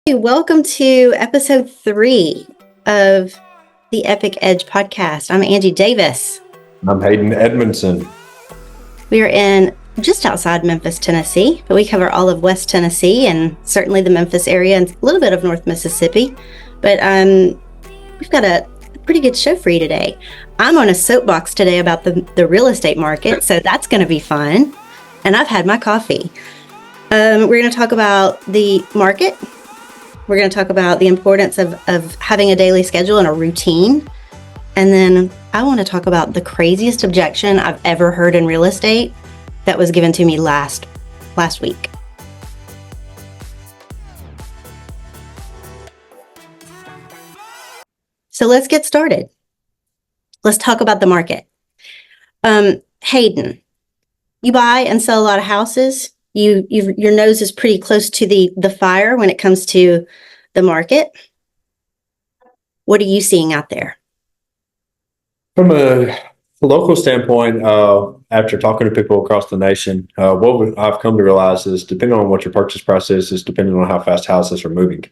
Welcome to episode 3 of the Epique Edge podcast. I'm Angie Davis. I'm Hayden Edmondson. We are in just outside Memphis, Tennessee, but we cover all of West Tennessee and certainly the Memphis area and a little bit of North Mississippi. But we've got a pretty good show for you today. I'm on a soapbox today about the real estate market, so that's going to be fun. And I've had my coffee. We're going to talk about the market. We're going to talk about the importance of having a daily schedule and a routine. And then I want to talk about the craziest objection I've ever heard in real estate that was given to me last week. So let's get started. Let's talk about the market. Hayden, you buy and sell a lot of houses. Your nose is pretty close to the fire when it comes to the market. What are you seeing out there? From a local standpoint, after talking to people across the nation, what I've come to realize is depending on what your purchase price is depending on how fast houses are moving.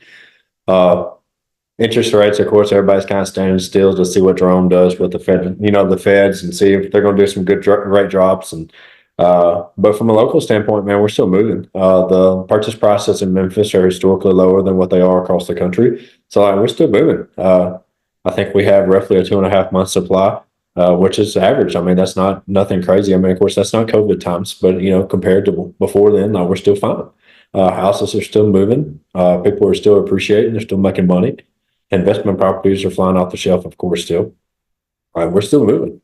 Interest rates, of course, everybody's kind of standing still to see what Jerome does with the feds and see if they're going to do some good rate drops. But from a local standpoint, man, we're still moving. The purchase prices in Memphis are historically lower than what they are across the country. So we're still moving. I think we have roughly a 2.5 month supply, which is average. I mean, that's nothing crazy. I mean, of course, that's not COVID times, but compared to before then, we're still fine. Houses are still moving. People are still appreciating. They're still making money. Investment properties are flying off the shelf, of course, still. We're still moving.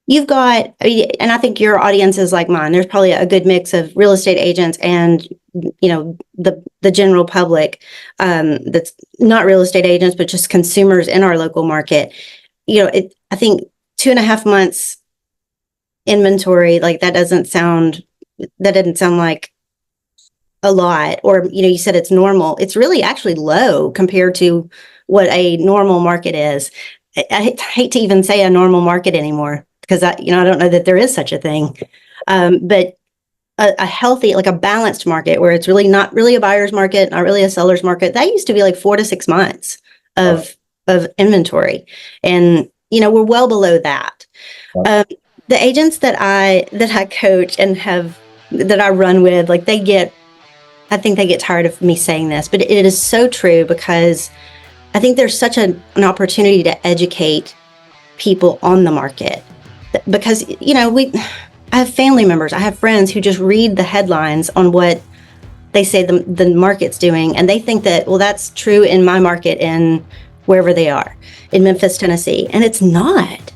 You've got, and I think your audience is like mine. There's probably a good mix of real estate agents and, the general public that's not real estate agents, but just consumers in our local market. I think 2.5 months inventory, that doesn't sound like a lot. Or, you said it's normal. It's really actually low compared to what a normal market is. I hate to even say a normal market anymore, because I don't know that there is such a thing. But a healthy, a balanced market where it's really not really a buyer's market, not really a seller's market, that used to be 4 to 6 months of inventory. And, we're well below that. The agents that I coach and that I run with, I think they get tired of me saying this, but it is so true, because I think there's such an opportunity to educate people on the market. Because, I have family members, I have friends who just read the headlines on what they say the market's doing, and they think that, well, that's true in my market in wherever they are, in Memphis, Tennessee, and it's not.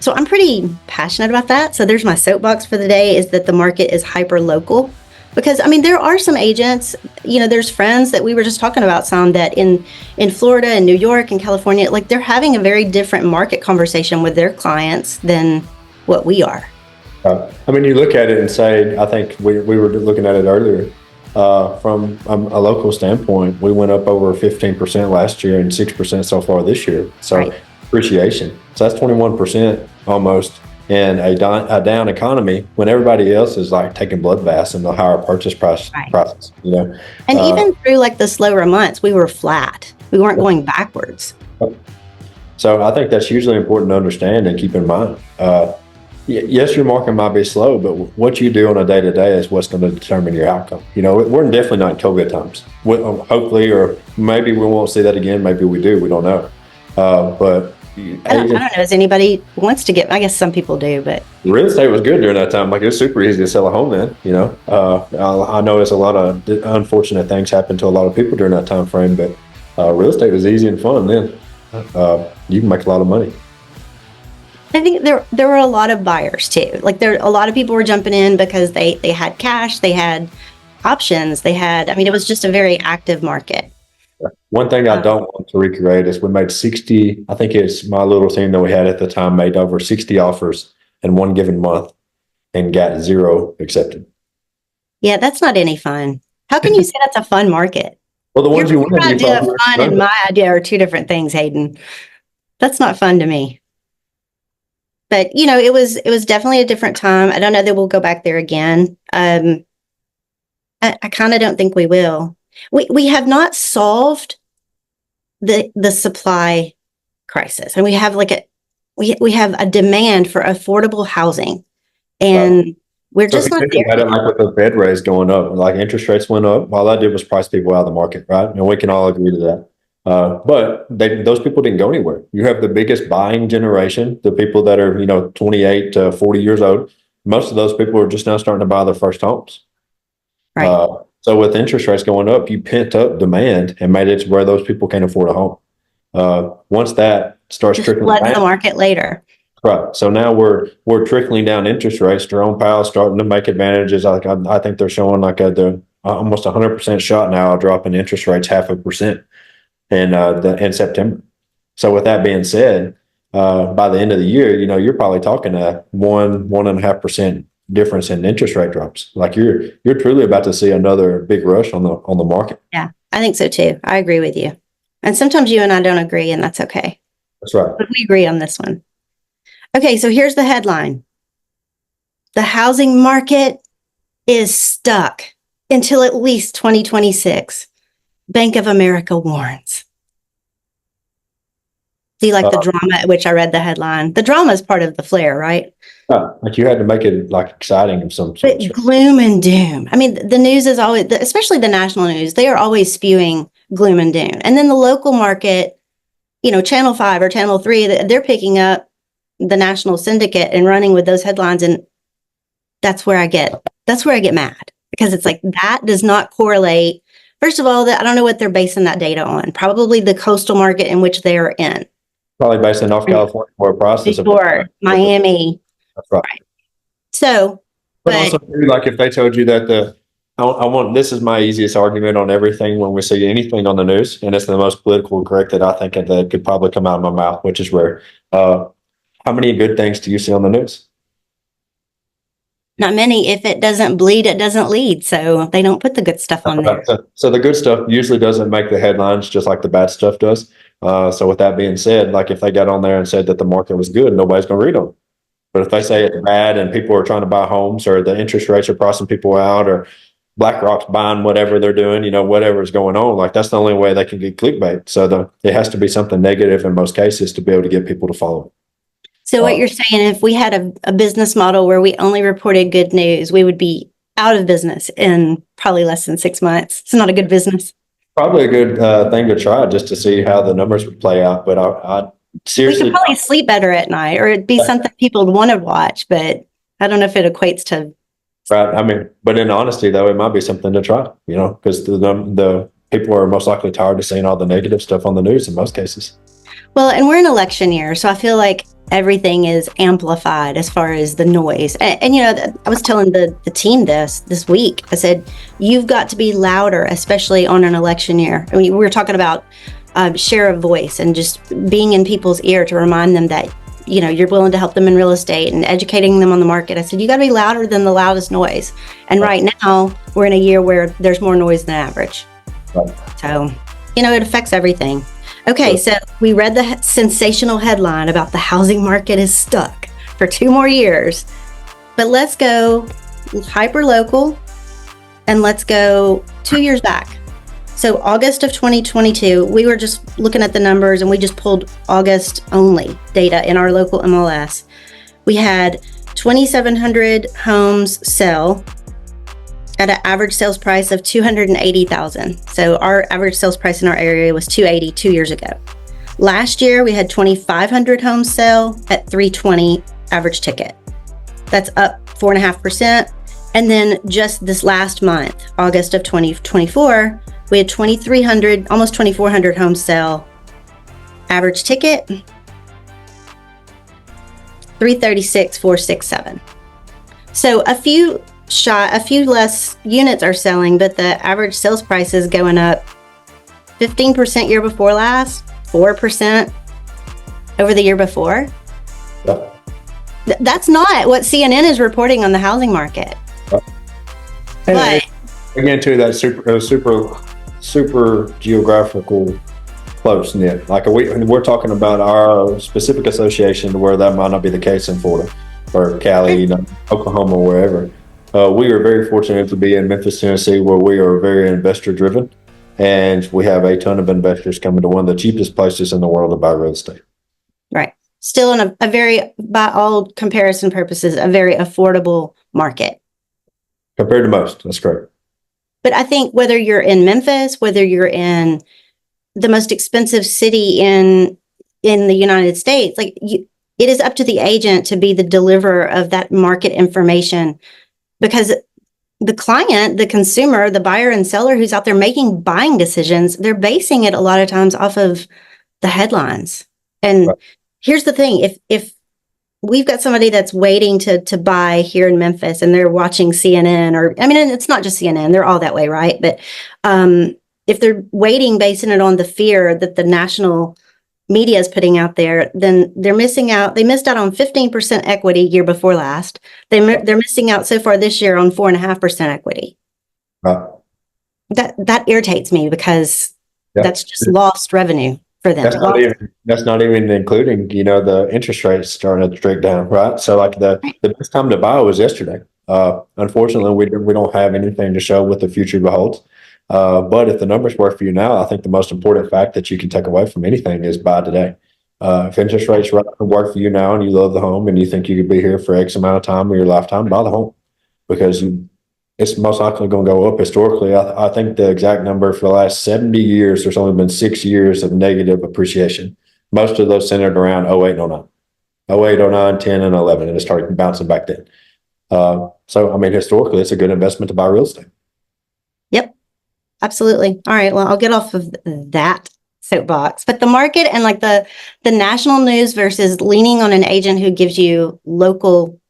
So I'm pretty passionate about that. So there's my soapbox for the day, is that the market is hyper local. Because, there are some agents, there's friends that we were just talking about, some that in Florida and New York and California, they're having a very different market conversation with their clients than what we are. You look at it and say, I think we were looking at it earlier, from a local standpoint, we went up over 15% last year and 6% so far this year. So right. Appreciation. So that's 21% almost. In a down economy, when everybody else is taking bloodbaths in the higher purchase prices, And even through the slower months, we were flat. We weren't going backwards. So I think that's hugely important to understand and keep in mind. Yes, your market might be slow, but what you do on a day-to-day is what's going to determine your outcome. We're definitely not in COVID times. Hopefully, or maybe we won't see that again. Maybe we do. We don't know. But I don't know if anybody wants to get, I guess some people do, but real estate was good during that time. It was super easy to sell a home then, I know it's a lot of unfortunate things happened to a lot of people during that time frame, but real estate was easy and fun then. You can make a lot of money. I think there were a lot of buyers too. A lot of people were jumping in because they had cash, they had options, it was just a very active market. One thing I don't want to recreate is we made 60, I think it's my little team that we had at the time made over 60 offers in one given month and got 0 accepted. Yeah, that's not any fun. How can you say that's a fun market? Well, the ones you want to do fun and my idea are two different things, Hayden. That's not fun to me. But, it was definitely a different time. I don't know that we'll go back there again. I kind of don't think we will. we have not solved the supply crisis, and we have we have a demand for affordable housing, and we're So if just you not think there about it, yet. like with the Fed raise going up, like interest rates went up, all that did was price people out of the market, right? And we can all agree to that. But those people didn't go anywhere. You have the biggest buying generation, the people that are, 28 to 40 years old. Most of those people are just now starting to buy their first homes. Right. So with interest rates going up, you pent up demand and made it to where those people can't afford a home. Once that starts Just trickling floods the down, market later. right. So now we're trickling down interest rates. Jerome Powell's starting to make advantages. I think they're showing like the almost 100% shot now, a drop in interest rates 0.5% in September. So with that being said, by the end of the year, you're probably talking a 1.5% difference in interest rate drops. Like you're truly about to see another big rush on the market. Yeah, I think so too. I agree with you. And sometimes you and I don't agree, and that's okay. That's right. But we agree on this one. Okay, so here's the headline. The housing market is stuck until at least 2026. Bank of America warns. Do you like the drama at which I read the headline? The drama is part of the flair, right? Like you had to make it like exciting of some sort. But gloom and doom. I mean, the news is always, especially the national news, they are always spewing gloom and doom. And then the local market, Channel 5 or Channel 3, they're picking up the national syndicate and running with those headlines. And that's where I get mad, because it's like, that does not correlate. First of all, I don't know what they're basing that data on. Probably the coastal market in which they are in. Probably based in North California, where prices Before Miami. That's right. So, But also, like if they told you that this is my easiest argument on everything when we see anything on the news, and it's the most politically correct that I think that could probably come out of my mouth, which is rare. How many good things do you see on the news? not many. If it doesn't bleed, it doesn't lead. So they don't put the good stuff on there. So the good stuff usually doesn't make the headlines, just like the bad stuff does. So with that being said, like if they got on there and said that the market was good, nobody's going to read them. But if they say it's bad and people are trying to buy homes, or the interest rates are pricing people out, or BlackRock's buying whatever they're doing, whatever is going on, like that's the only way they can get clickbait. So it has to be something negative in most cases to be able to get people to follow. So what you're saying, if we had a business model where we only reported good news, we would be out of business in probably less than 6 months. It's not a good business. Probably a good thing to try, just to see how the numbers would play out. But I seriously, we could probably sleep better at night, or it'd be something people would want to watch, but I don't know if it equates to. Right. I mean, but in honesty, though, it might be something to try, because the people are most likely tired of seeing all the negative stuff on the news in most cases. Well, and we're in election year, so I feel like everything is amplified as far as the noise. And I was telling the team this week. I said, you've got to be louder, especially on an election year. I mean, we were talking about share of voice and just being in people's ear to remind them that, you're willing to help them in real estate and educating them on the market. I said, you got to be louder than the loudest noise. And right now, we're in a year where there's more noise than average. Right. So, it affects everything. Okay, so we read the sensational headline about the housing market is stuck for 2 more years. But let's go hyper local, and let's go 2 years back. So August of 2022, we were just looking at the numbers, and we just pulled August only data in our local MLS. We had 2,700 homes sell at an average sales price of $280,000. So our average sales price in our area was $280 2 years ago. Last year, we had 2,500 homes sell at $320 average ticket. That's up 4.5%. And then just this last month, August of 2024, we had 2,300, almost 2,400 homes sell. Average ticket, $336,467. So a few less units are selling, but the average sales price is going up 15% year before last, 4% over the year before. Yeah. That's not what CNN is reporting on the housing market. But again, too, that super geographical close knit. Like we're talking about our specific association, where that might not be the case in Florida or Cali, Oklahoma, or wherever. We are very fortunate to be in Memphis, Tennessee, where we are very investor driven. And we have a ton of investors coming to one of the cheapest places in the world to buy real estate. Right. Still in a very, by all comparison purposes, a very affordable market. Compared to most, that's correct. But I think whether you're in Memphis, whether you're in the most expensive city in the United States, like it is up to the agent to be the deliverer of that market information, because the client, the consumer, the buyer and seller who's out there making buying decisions, they're basing it a lot of times off of the headlines. And Right. Here's the thing, if we've got somebody that's waiting to buy here in Memphis and they're watching CNN, or, I mean, it's not just CNN, they're all that way, right? But if they're waiting, basing it on the fear that the national media is putting out there, then they're missing out. They missed out on 15% equity year before last. They're missing out so far this year on 4.5% equity. Right. That irritates me, because Yeah. that's just lost revenue for them. That's not even including, the interest rates starting to drag down, right? So like the best time to buy was yesterday. Unfortunately, we don't have anything to show what the future beholds. But if the numbers work for you now, I think the most important fact that you can take away from anything is buy today. If interest rates work for you now and you love the home and you think you could be here for X amount of time of your lifetime, buy the home, because it's most likely going to go up. Historically, I think the exact number for the last 70 years, there's only been 6 years of negative appreciation. Most of those centered around 08 and 09. 08, 09, 10, and 11, and it started bouncing back then. So, I mean, historically, it's a good investment to buy real estate. Yep, absolutely. All right, well, I'll get off of that soapbox. But the market and like the national news versus leaning on an agent who gives you a local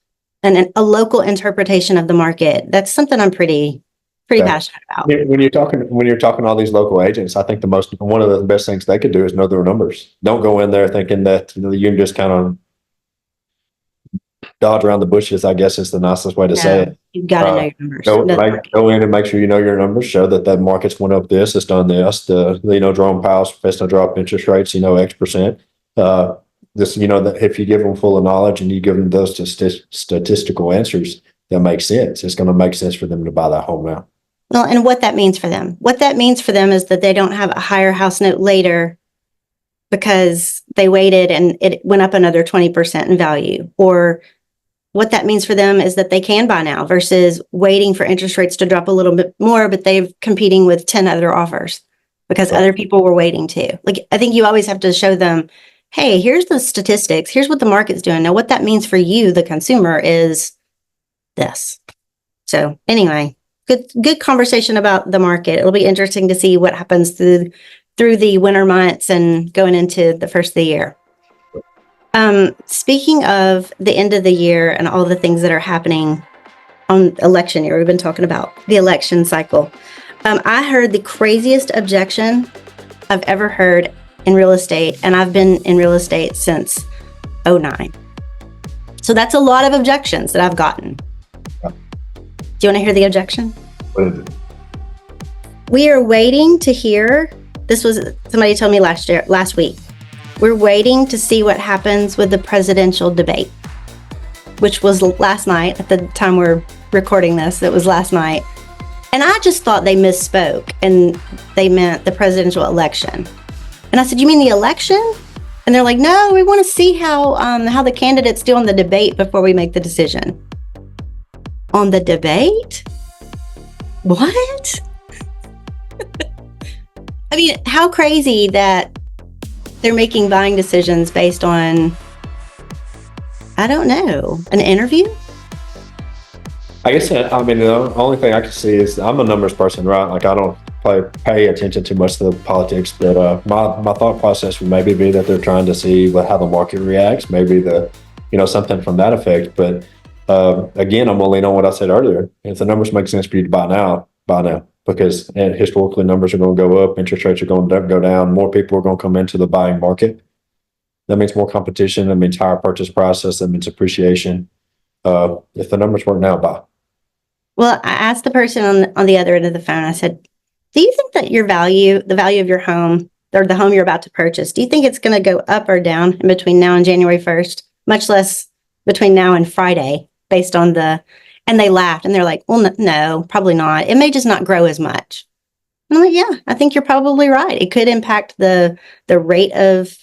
interpretation of the market, that's something I'm pretty passionate about. When you're talking to all these local agents, I think one of the best things they could do is know their numbers. Don't go in there thinking that you can just kind of dodge around the bushes, I guess is the nicest way to say it. You've got to know your numbers. Go in and make sure you know your numbers. Show that the market's went up this, it's done this. Jerome Powell's supposed to drop interest rates, X%. That if you give them full of knowledge and you give them those statistical answers that make sense, it's going to make sense for them to buy that home now. Well, and what that means for them. What that means for them is that they don't have a higher house note later because they waited and it went up another 20% in value. Or what that means for them is that they can buy now versus waiting for interest rates to drop a little bit more, but they're competing with 10 other offers because other people were waiting too. Like, I think you always have to show them, hey, here's the statistics. Here's what the market's doing. Now, what that means for you, the consumer, is this. So anyway, good conversation about the market. It'll be interesting to see what happens through the winter months and going into the first of the year. Speaking of the end of the year and all the things that are happening on election year, we've been talking about the election cycle. I heard the craziest objection I've ever heard in real estate, and I've been in real estate since 2009. So that's a lot of objections that I've gotten. Do you want to hear the objection? What is it? We are waiting to hear, this was somebody told me last week, we're waiting to see what happens with the presidential debate, which was last night. At the time we're recording this, it was last night. And I just thought they misspoke and they meant the presidential election. And I said, you mean the election? And they're like, no, we want to see how the candidates do on the debate before we make the decision. On the debate? What? I mean, how crazy that they're making buying decisions based on, I don't know, an interview? I guess, the only thing I can see is I'm a numbers person, right? Like, I don't pay attention too much to the politics, but my thought process would maybe be that they're trying to see how the market reacts, maybe something from that effect. But again, I'm going to lean on what I said earlier. If the numbers make sense for you to buy now, because historically numbers are going to go up, interest rates are going to go down, more people are going to come into the buying market. That means more competition. That means higher purchase process. That means appreciation. If the numbers work now, buy. Well, I asked the person on the other end of the phone, I said, do you think that the value of your home or the home you're about to purchase, do you think it's going to go up or down in between now and January 1st, much less between now and Friday, based on and they laughed and they're like, well, no, probably not. It may just not grow as much. I'm like, yeah, I think you're probably right. It could impact the rate of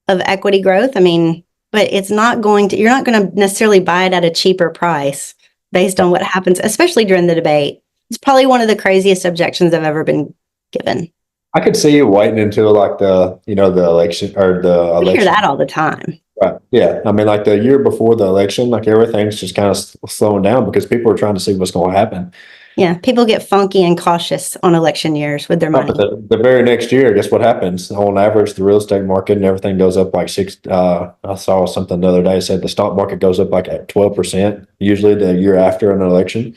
equity growth. I mean, but it's not going to, you're not going to necessarily buy it at a cheaper price based on what happens, especially during the debate. It's probably one of the craziest objections I've ever been given. I could see you waiting until like the election or the I hear election. that all the time. Right. Yeah. I mean, like the year before the election, like everything's just kind of slowing down because people are trying to see what's going to happen. Yeah, people get funky and cautious on election years with their But money. the very next year, guess what happens? On average, the real estate market and everything goes up like six. I saw something the other day said the stock market goes up like at 12%, usually the year after an election.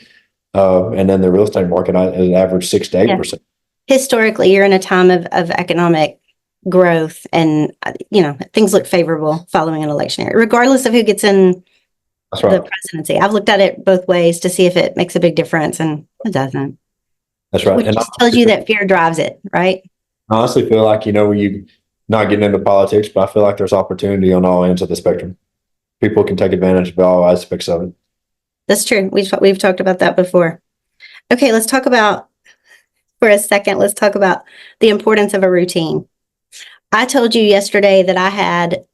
And then the real estate market is average 6 to 8%. Historically, you're in a time of economic growth, and things look favorable following an election year, regardless of who gets in That's the right. presidency. I've looked at it both ways to see if it makes a big difference, and it doesn't. That's right. Which And just tells you that fear drives it, right? I honestly feel like, you not getting into politics, but I feel like there's opportunity on all ends of the spectrum. People can take advantage of all aspects of it. That's true. We've talked about that before. Okay, let's talk about for a second. Let's talk about the importance of a routine. I told you yesterday that I had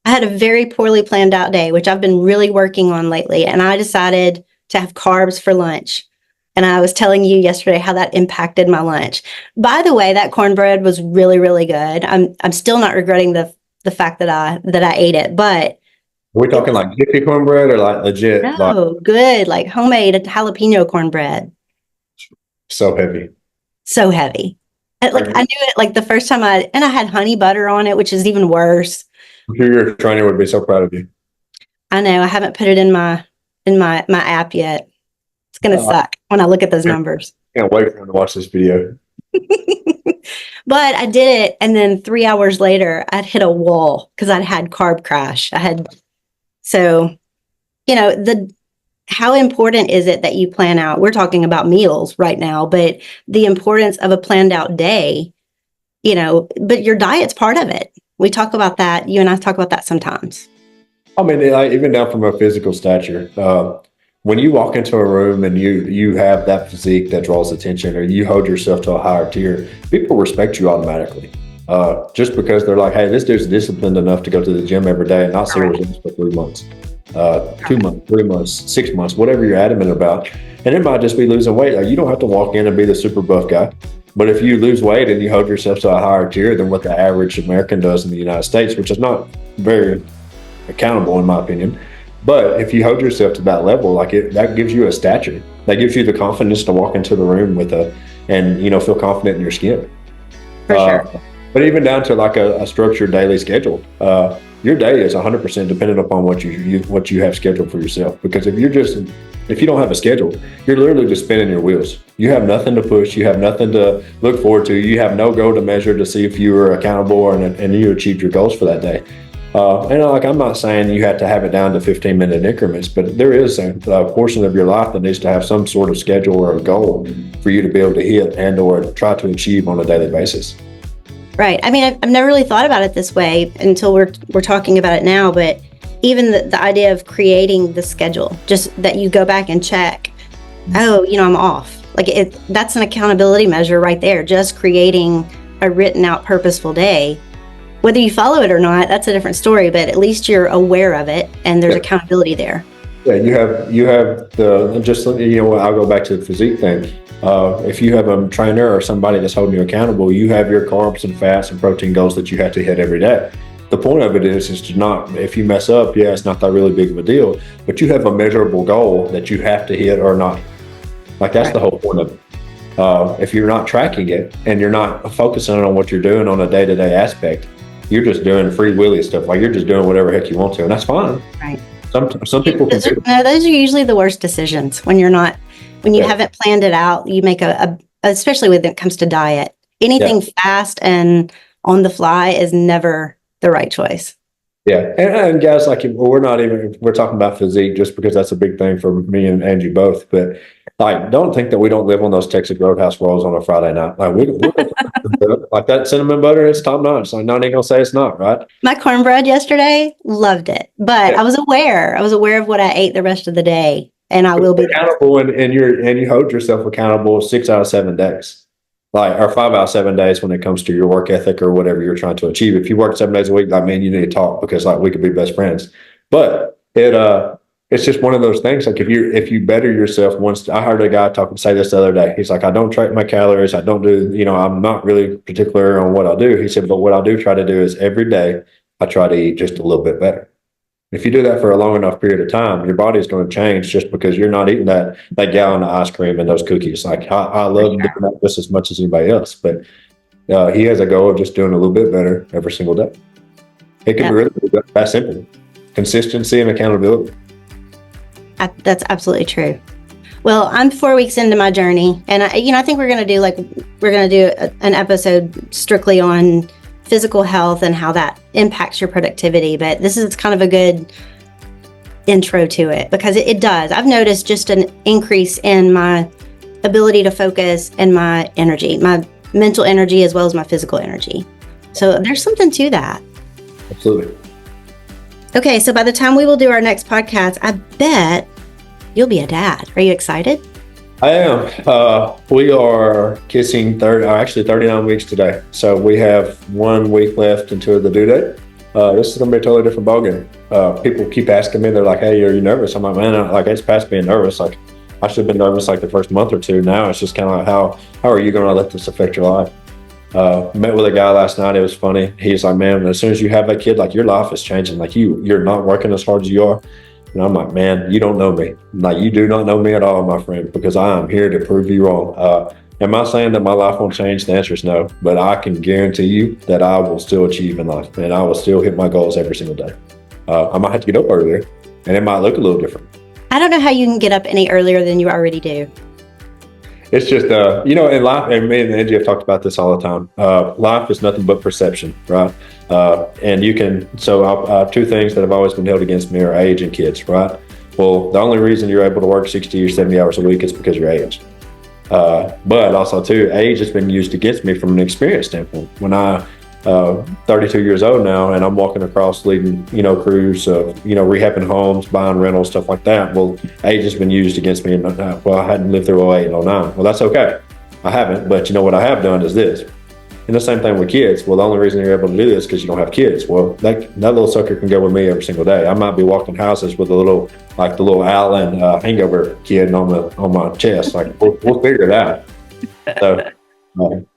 a very poorly planned out day, which I've been really working on lately, and I decided to have carbs for lunch. And I was telling you yesterday how that impacted my lunch. By the way, that cornbread was really, really good. I'm still not regretting the fact that I ate it, but Are we talking like Jiffy cornbread or like legit, like no, good, like homemade jalapeno cornbread. so heavy? So heavy. Like I knew it like the first time I had honey butter on it, which is even worse. I'm sure your trainer would be so proud of you. I know I haven't put it in my app yet. It's gonna suck when I look at those numbers. Can't wait for him to watch this video. But I did it, and then 3 hours later, I'd hit a wall because I'd had carb crash. So, how important is it that you plan out? We're talking about meals right now, but the importance of a planned out day, but your diet's part of it. We talk about that. You and I talk about that sometimes. I mean, like, even down from a physical stature, when you walk into a room and you have that physique that draws attention, or you hold yourself to a higher tier, people respect you automatically. Just because they're like, hey, this dude's disciplined enough to go to the gym every day and not see results for 3 months, 2 months, 3 months, 6 months, whatever you're adamant about. And it might just be losing weight. Like, you don't have to walk in and be the super buff guy. But if you lose weight and you hold yourself to a higher tier than what the average American does in the United States, which is not very accountable in my opinion, but if you hold yourself to that level, that gives you a stature. That gives you the confidence to walk into the room and feel confident in your skin. For sure. But even down to like a structured daily schedule, your day is 100% dependent upon what you have scheduled for yourself. Because if you don't have a schedule, you're literally just spinning your wheels. You have nothing to push. You have nothing to look forward to. You have no goal to measure to see if you were accountable and you achieved your goals for that day. I'm not saying you have to have it down to 15-minute increments, but there is a portion of your life that needs to have some sort of schedule or a goal for you to be able to hit and or try to achieve on a daily basis. Right. I mean, I've never really thought about it this way until we're talking about it now, but even the idea of creating the schedule, just that you go back and check, I'm off. That's an accountability measure right there, just creating a written out purposeful day. Whether you follow it or not, that's a different story, but at least you're aware of it and there's accountability there. Yeah, you have I'll go back to the physique thing. If you have a trainer or somebody that's holding you accountable, you have your carbs and fats and protein goals that you have to hit every day. The point of it is to not, if you mess up, it's not that really big of a deal, but you have a measurable goal that you have to hit or not. Like, that's the whole point of it. If you're not tracking it and you're not focusing on what you're doing on a day-to-day aspect, you're just doing free willy stuff. Like, you're just doing whatever heck you want to, and that's fine. Right. Some people can do No, those are usually the worst decisions when you haven't planned it out. You make especially when it comes to diet. Anything fast and on the fly is never the right choice. Yeah. And guys, we're talking about physique just because that's a big thing for me and Angie both. But don't think that we don't live on those Texas Roadhouse rolls on a Friday night. Like that cinnamon butter, it's top notch. Like, no one ain't gonna say it's not, right? My cornbread yesterday, loved it. But I was aware of what I ate the rest of the day. And I will be accountable and you hold yourself accountable 6 out of 7 days. like, or 5 out of 7 days when it comes to your work ethic or whatever you're trying to achieve. If you work 7 days a week, like, man, you need to talk, because like we could be best friends. But it's just one of those things. Like, if you better yourself once. I heard a guy say this the other day. He's like, I don't track my calories. I don't do, I'm not really particular on what I do. He said, but what I do try to do is every day I try to eat just a little bit better. If you do that for a long enough period of time, your body's going to change, just because you're not eating that gallon of ice cream and those cookies. Like, I love doing that just as much as anybody else, but he has a goal of just doing a little bit better every single day. It can be really that simple. Consistency and accountability. That's absolutely true. Well, I'm 4 weeks into my journey, and I think we're going to do an episode strictly on physical health and how that impacts your productivity. But this is kind of a good intro to it, because it does. I've noticed just an increase in my ability to focus and my energy, my mental energy, as well as my physical energy. So there's something to that. Absolutely. Okay, so by the time we will do our next podcast, I bet you'll be a dad. Are you excited? I am. We are kissing 39 weeks today. So we have 1 week left until the due date. This is going to be a totally different ballgame. People keep asking me, they're like, hey, are you nervous? I'm like, man, it's past being nervous. Like, I should have been nervous like the first month or two. Now it's just kind of like, how are you going to let this affect your life? Met with a guy last night. It was funny. He's like, man, as soon as you have that kid, like, your life is changing. Like, you're not working as hard as you are. And I'm like, man, you don't know me. Like, you do not know me at all, my friend, because I am here to prove you wrong. Am I saying that my life won't change? The answer is no. But I can guarantee you that I will still achieve in life, and I will still hit my goals every single day. I might have to get up earlier, and it might look a little different. I don't know how you can get up any earlier than you already do. It's just, in life, and me and Angie have talked about this all the time. Life is nothing but perception, right? And you can, two things that have always been held against me are age and kids, right? Well, the only reason you're able to work 60 or 70 hours a week is because of your age. But also, too, age has been used against me from an experience standpoint. When I 32 years old now, and I'm walking across leading, crews of, rehabbing homes, buying rentals, stuff like that. Well, age has been used against me. And I hadn't lived through 08 and 09. Well, that's okay. I haven't, but what I have done is this. And the same thing with kids. Well, the only reason you're able to do this is because you don't have kids. Well, that little sucker can go with me every single day. I might be walking houses with the little Allen hangover kid on my chest. Like, we'll figure it out. So.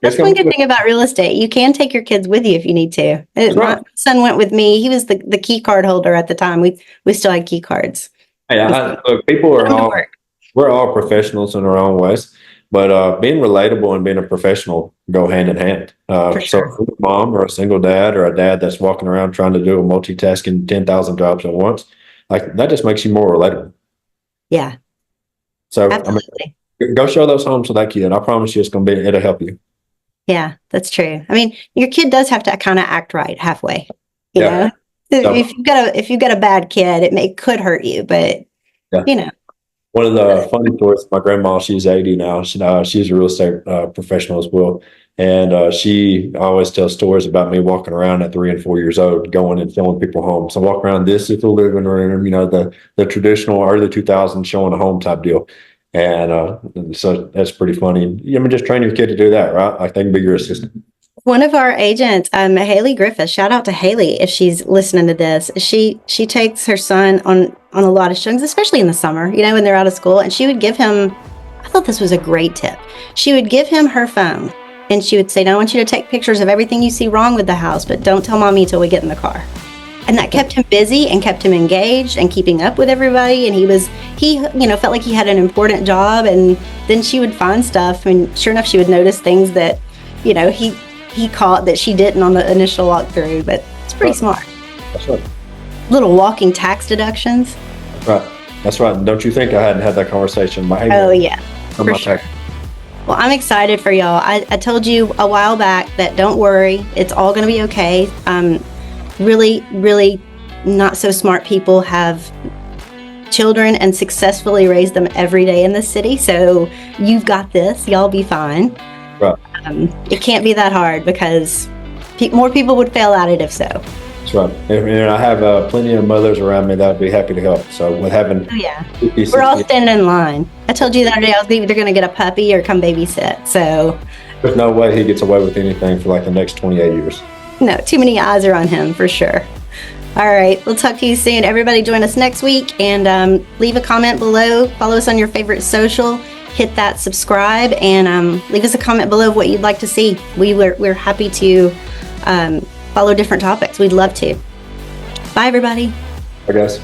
That's one good thing about real estate. You can take your kids with you if you need to. Right. My son went with me. He was the key card holder at the time. We still had key cards. Hey, look, we're all professionals in our own ways, but being relatable and being a professional go hand in hand. Sure. So if you're a mom or a single dad or a dad that's walking around trying to do a multitasking 10,000 jobs at once, like, that just makes you more relatable. Yeah. So absolutely. Go show those homes to that kid. I promise you it'll help you. Yeah, that's true. I mean, your kid does have to kind of act right halfway. You know? So, if you've got a bad kid, it could hurt you, but One of the funny stories, my grandma, she's 80 now. She's a real estate professional as well. And she always tells stories about me walking around at 3 and 4 years old, going and showing people homes. I walk around, this is the living room, the traditional early 2000s showing a home type deal. And so that's pretty funny. Just train your kid to do that, right? Like, they can be your assistant. One of our agents, Haley Griffith, shout out to Haley if she's listening to this. She takes her son on a lot of showings, especially in the summer, when they're out of school. And she would give him, I thought this was a great tip. She would give him her phone and she would say, "Now I want you to take pictures of everything you see wrong with the house, but don't tell mommy until we get in the car." And that kept him busy and kept him engaged and keeping up with everybody. And he felt like he had an important job. And then she would find stuff. And sure enough, she would notice things that, he caught that she didn't on the initial walkthrough. But it's pretty smart. That's right. Little walking tax deductions. That's right. Don't you think I hadn't had that conversation? Oh, yeah. For sure. Well, I'm excited for y'all. I told you a while back that don't worry. It's all going to be okay. Really, really not so smart people have children and successfully raise them every day in the city. So you've got this. Y'all be fine. Right. It can't be that hard because more people would fail at it if so. That's right. And I have plenty of mothers around me that would be happy to help. So with having... Oh, yeah. We're all standing in line. I told you the other day I was either going to get a puppy or come babysit. So There's no way he gets away with anything for like the next 28 years. No, too many eyes are on him for sure. All right, we'll talk to you soon. Everybody join us next week, and leave a comment below. Follow us on your favorite social. Hit that subscribe, and leave us a comment below of what you'd like to see. We're happy to follow different topics. We'd love to. Bye, everybody. I guess.